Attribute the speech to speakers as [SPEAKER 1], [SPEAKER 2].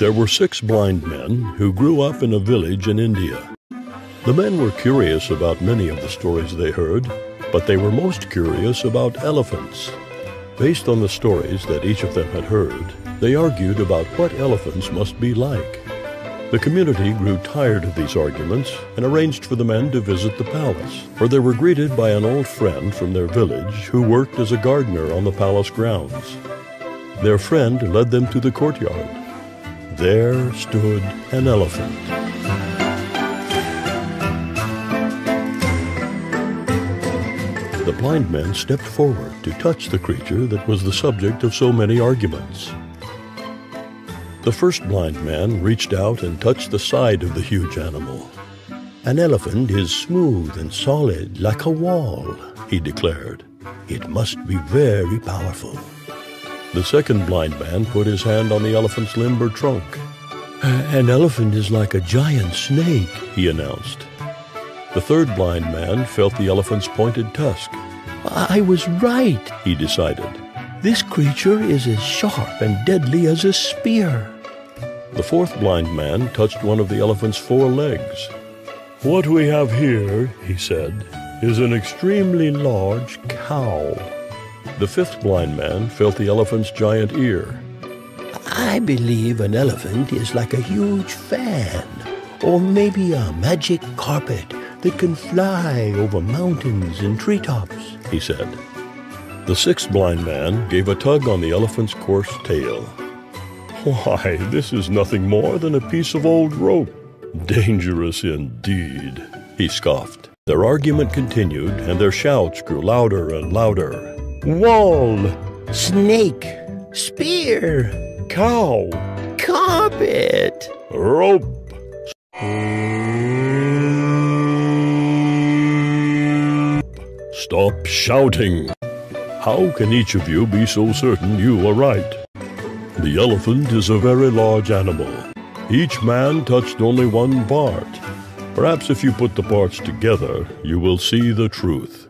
[SPEAKER 1] There were 6 blind men who grew up in a village in India. The men were curious about many of the stories they heard, but they were most curious about elephants. Based on the stories that each of them had heard, they argued about what elephants must be like. The community grew tired of these arguments and arranged for the men to visit the palace, where they were greeted by an old friend from their village who worked as a gardener on the palace grounds. Their friend led them to the courtyard. There stood an elephant. The blind men stepped forward to touch the creature that was the subject of so many arguments. The first blind man reached out and touched the side of the huge animal. "An elephant is smooth and solid like a wall," he declared. "It must be very powerful." The second blind man put his hand on the elephant's limb or trunk. "An elephant is like a giant snake," he announced. The third blind man felt the elephant's pointed tusk. "I was right," he decided. "This creature is as sharp and deadly as a spear." The fourth blind man touched one of the elephant's 4 legs. "What we have here," he said, "is an extremely large cow." The fifth blind man felt the elephant's giant ear. "I believe an elephant is like a huge fan, or maybe a magic carpet that can fly over mountains and treetops," he said. The sixth blind man gave a tug on the elephant's coarse tail. "Why, this is nothing more than a piece of old rope. Dangerous indeed," he scoffed. Their argument continued, and their shouts grew louder and louder. "Wall!
[SPEAKER 2] Snake! Spear!
[SPEAKER 1] Cow!
[SPEAKER 2] Carpet!
[SPEAKER 1] Rope!" "Stop shouting! How can each of you be so certain you are right? The elephant is a very large animal. Each man touched only one part. Perhaps if you put the parts together, you will see the truth."